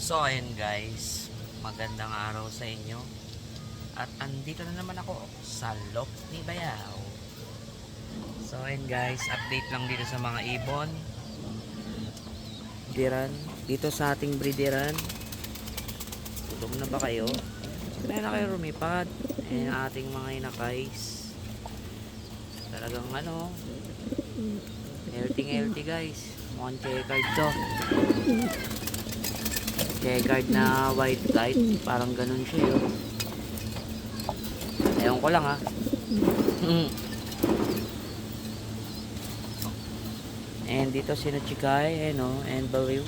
So ayun guys, magandang araw sa inyo. At andito na naman ako sa Lop ni Bayaw. So ayun guys, update lang dito sa mga ibon. Breederan, dito sa ating breederan. Tulog na ba kayo? Kaya na kayo rumipad. Ayan ang ating mga inakays. Talagang healthy guys. Mukhang checkered to. Checkered na white light, parang ganun siya yun. Ewan ko lang ha. And dito Sinuchikay, and Baliw.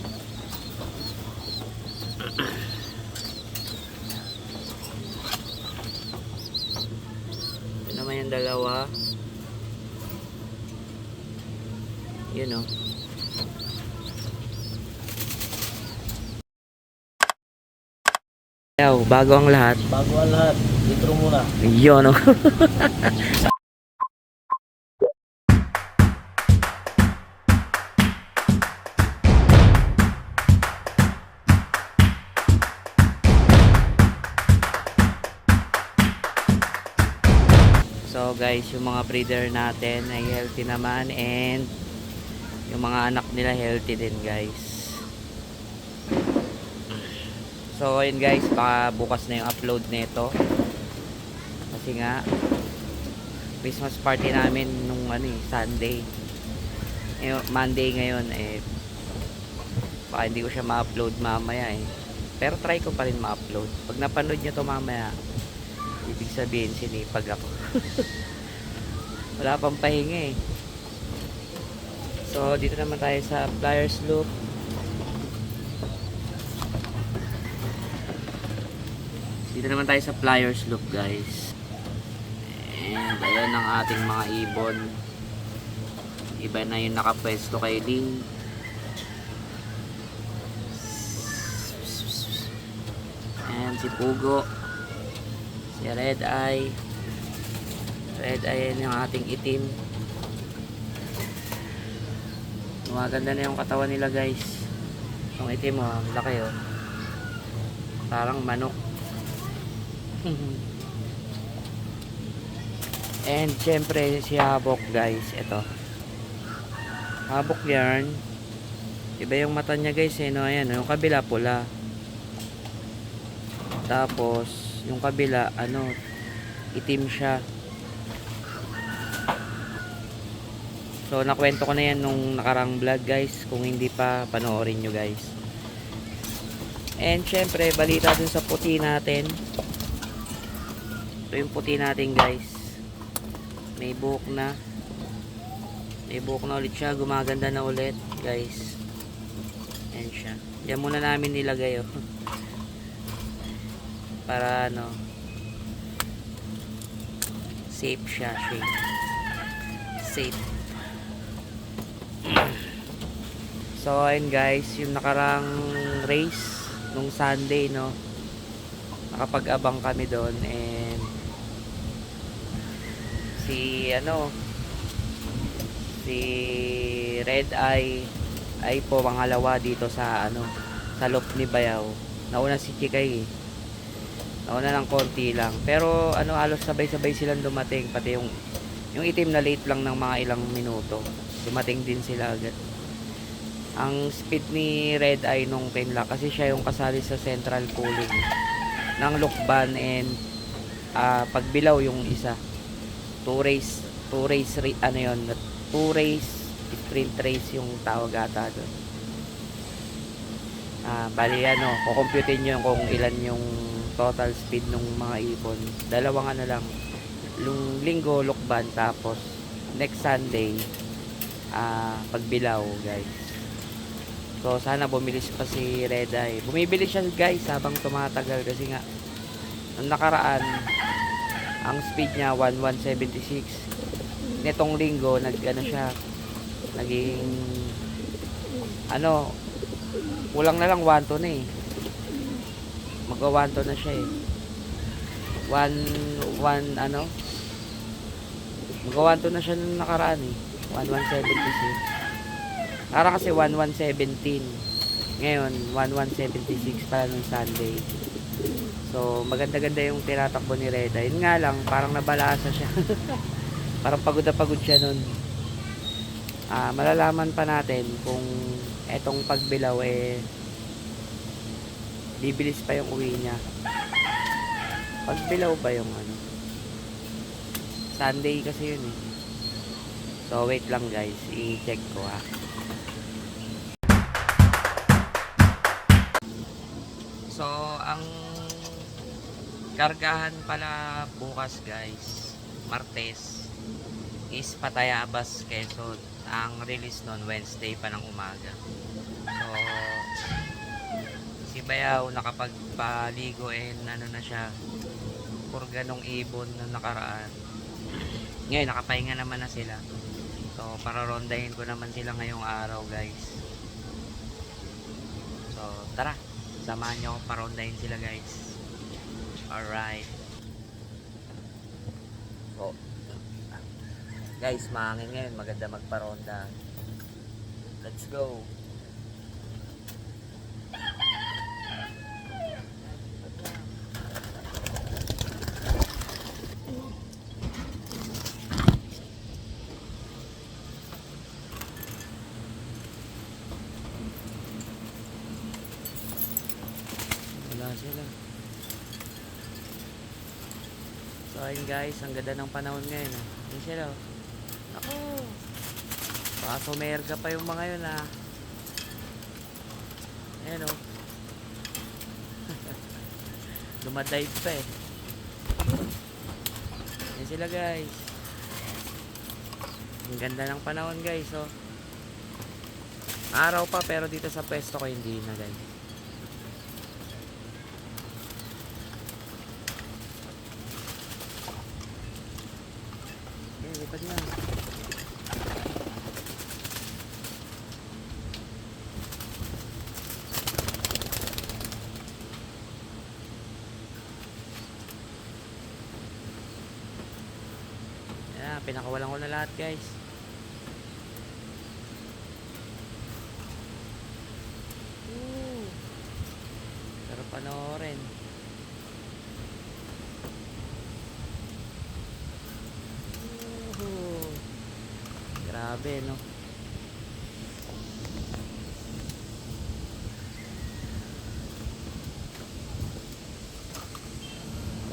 Ito naman yung dalawa. Yun o. Bago ang lahat. Intro muna. Yun o. So guys, yung mga breeder natin ay healthy naman, and yung mga anak nila healthy din guys. So ayun guys, baka bukas na yung upload nito. Kasi nga Christmas party namin nung Sunday. Monday ngayon baka hindi ko siya ma-upload mamaya Pero try ko pa rin ma-upload. Pag napanood nyo to mamaya, ibig sabihin sinipag ako. Wala pang pahinga So dito naman tayo sa Flyers Loop. Dito naman tayo sa Flyers Loop guys. And ayan ang ating mga ibon. Iba na yung nakapwesto kay Ling. And si Pugo, si Red Eye. Red Eye, yan yung ating itim. Maganda na yung katawan nila guys. Yung itim laki parang manok. And syempre si Habok guys, ito Habok yarn. Iba yung mata niya guys ayan, yung kabila pula, tapos yung kabila itim siya. So nakwento ko na yan nung nakarang vlog guys. Kung hindi pa, panoorin nyo guys. And syempre balita dun sa puti natin. Ito yung puti natin guys. May buhok na. May buhok na ulit siya. Gumaganda na ulit guys. Ayan siya. Yan muna namin nilagay para safe siya. Safe. So ayun guys, yung nakarang race nung Sunday nakapag-abang kami doon, and si Red Eye ay po pangalawa dito sa sa Lop ni Bayaw. Nauna si Chikay nauna ng konti lang, pero halos sabay-sabay silang dumating, pati yung itim na late lang ng mga ilang minuto, dumating din sila agad. Ang speed ni Red Eye nung pinlock, kasi siya yung kasali sa central pooling ng Lukban, and pagbilaw yung isa. 2 race sprint race yung tawag ata doon. Bali kukumputin nyo kung ilan yung total speed ng mga ibon. Dalawang lang, linggo Lukban, tapos next Sunday pagbilaw guys. So sana bumilis pa si Red Eye. Bumibili siya guys habang tumatagal, kasi nga nung nakaraan ang speed niya 1176. Netong linggo siya naging kulang na lang 1 na magwa 1 na siya magwa 1 na siya nung nakaraan 1176. Para kasi 1117. Ngayon, 1176 pala nung Sunday. So, maganda-ganda yung tinatakbo ni Reda. Yun nga lang, parang nabalasa siya. Parang pagod na pagod siya nun. Malalaman pa natin kung etong pagbilaw bibilis pa yung uwi niya. Pagbilaw ba yung ano? Sunday kasi yun eh. So, wait lang guys. I-check ko ha. So, ang kargahan pala bukas guys, Martes, is Patayabas, Quezon. Ang release nun, Wednesday pa ng umaga. So, si Bayaw nakapagpaligo ano na siya, purga nung ibon na nakaraan. Ngayon, nakapahinga naman na sila. So, para rondahin ko naman sila ngayong araw guys. So, tara. Samahan nyo ako parondahin sila guys. Alright. So, guys, mahangin ngayon. Maganda magparonda. Let's go. Wala sila. So ayun guys, ang ganda ng panahon ngayon ah. Ayun sila oh. Ako. Baka sumerga pa yung mga yun ah. Ayan oh. Dumadive pa eh. Ayun sila guys. Ang ganda ng panahon guys oh. Araw pa pero dito sa pwesto ko hindi na guys. Lipad na. Yan, pinakawalan ko na lahat guys. Pero panoorin. Grabe no.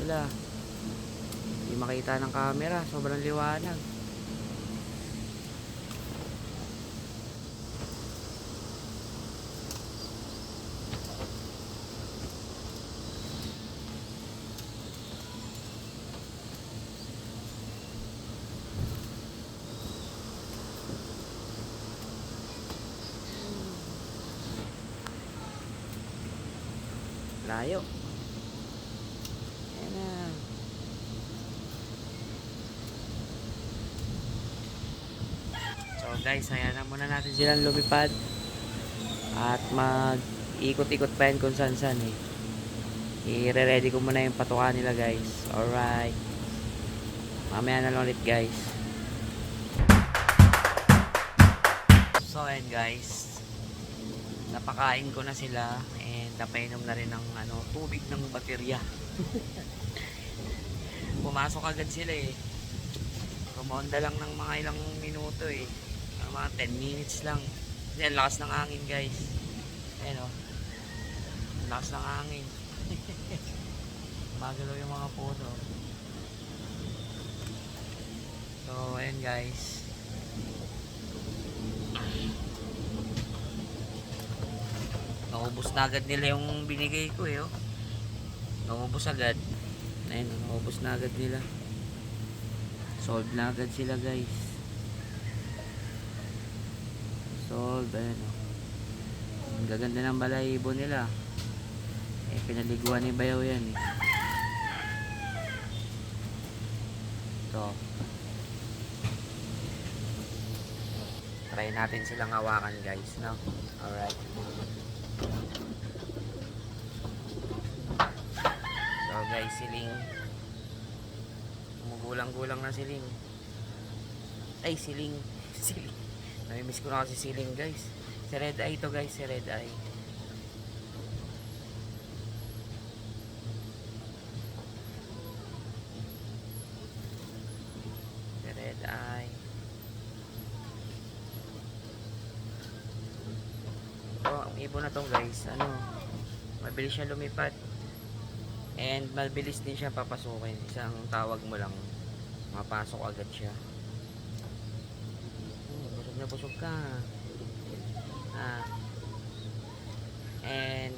Wala. Hindi makita ng camera, sobrang liwanag. Layo. Ayan na. So guys, hayaan na muna natin silang lumipad. At mag-ikot-ikot pa yun kung saan-saan eh. I-ready ko muna yung patukan nila guys. Alright. Mamaya na lang ulit guys. So ayan guys. Napakain ko na sila. Napainom na rin ng tubig ng baterya. Pumasok agad sila eh. Kumonda lang ng mga ilang minuto eh. Mga 10 minutes lang. Kasi ang lakas ng hangin guys. Ayan o. Ang lakas ng hangin. Magalaw yung mga puno. So ayan guys. Naubos na agad nila yung binigay ko eh oh. Naubos agad. Ayun, naubos na agad nila. Solve na agad sila guys. Solve, ayun oh. Ang gaganda ng balahibo nila. Pinaliguan ni Bayaw yan eh. Ito. Try natin silang hawakan guys, no? Alright. So guys, siling. Umugulang-gulang na siling. Ay, siling. Siling. Namimiss ko na kasi siling guys. Si Red Eye to guys, si Red Eye. ibon na to guys, ano, mabilis siya lumipad. And mabilis din siya papasukin. Isang tawag mo lang, mapasok agad siya. Busog na busog ka. And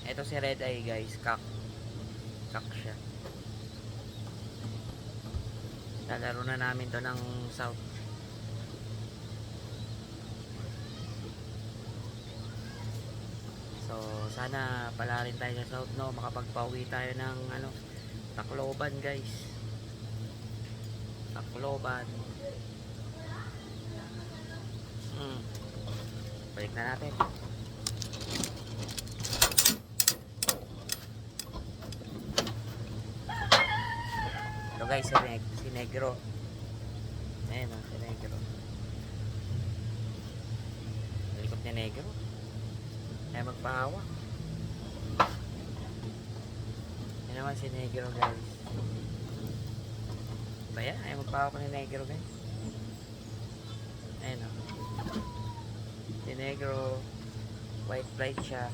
ito si Red Eye guys, kak siya. Lalaro na namin to ng south. So sana pala rin tayo sa south, no, makapagpauwi tayo ng ano, Tacloban guys. Tacloban. Balik na natin. Ito guys, si Negro. Ayan o, si Negro. Nalikot ni Negro. Ay magpahawa. Yan naman si Negro guys. Ba yan? Ay magpahawa ni Negro guys. Ayan o. Si Negro. White flight siya.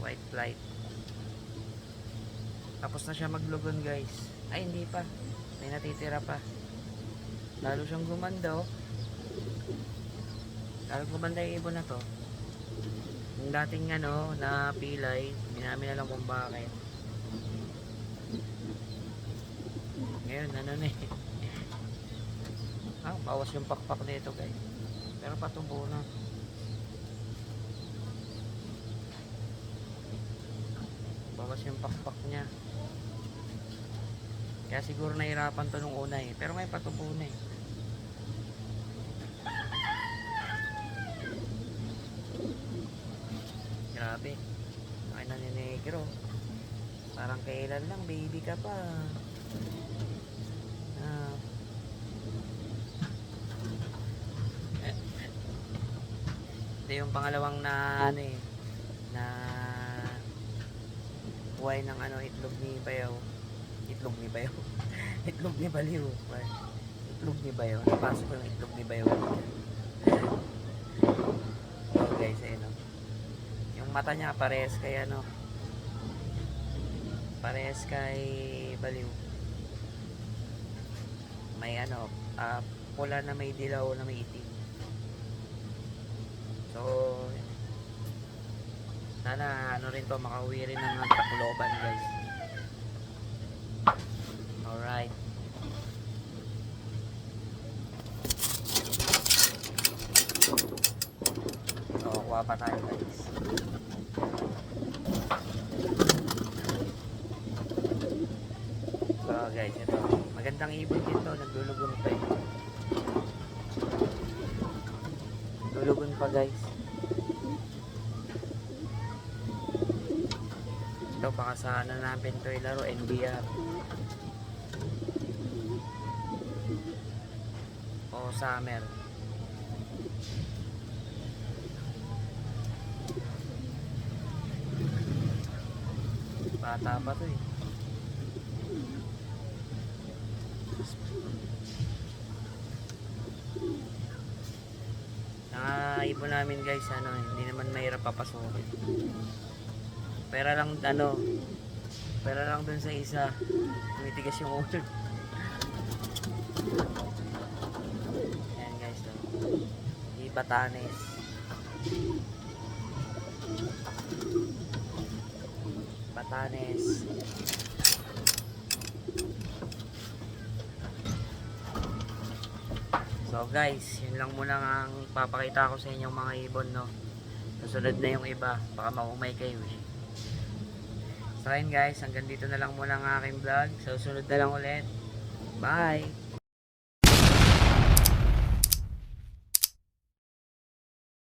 White flight. Tapos na siya maglugon guys. Ay hindi pa. May natitira pa. Lalo siyang gumanda oh. Lalo gumanda yung ibon na to. Yung dating ano na pilay, hindi namin alam kung bakit. Ngayon ano na eh. Bawas yung pakpak nito guys. Pero patubo na. Bawas yung pakpak niya. Kaya siguro nahirapan to nung una eh. Pero ngayon patubo na eh. Grabe. Ay na ni Negro. Parang kailan lang, baby ka pa. Ito yung pangalawang na ano eh, na buhay ng ano, itlog ni Bayaw. Itlog ni Bayaw. Itlog ni Baliw. Itlog ni Bayaw. Napasok ko yung itlog ni Bayaw. So guys, ayun o. Yung mata niya parehas kay ano, parehas kay Baliw. May ano, pula na may dilaw na may itim. So sana ano rin to, makauwi rin ng Tacloban guys. Alright. So kuha pa tayo guys. So guys, ito magandang ibon dito, naglulugon pa eh. Lulugon pa guys. Ito baka sana namin ito ilaro NBR o summer. Bata pa to eh. Ibon namin guys, ano, hindi naman mahirap papasukin. Pera lang ano, pera lang dun sa isa, tumitigas yung ulo. Ayan guys, to. Di Batanes. Batanes. So guys, yun lang muna ang papakita ko sa inyong mga ibon, no. Susunod na yung iba, baka maumay kayo eh. So ayun guys, hanggang dito na lang muna ang aking vlog. So susunod na lang ulit. Bye!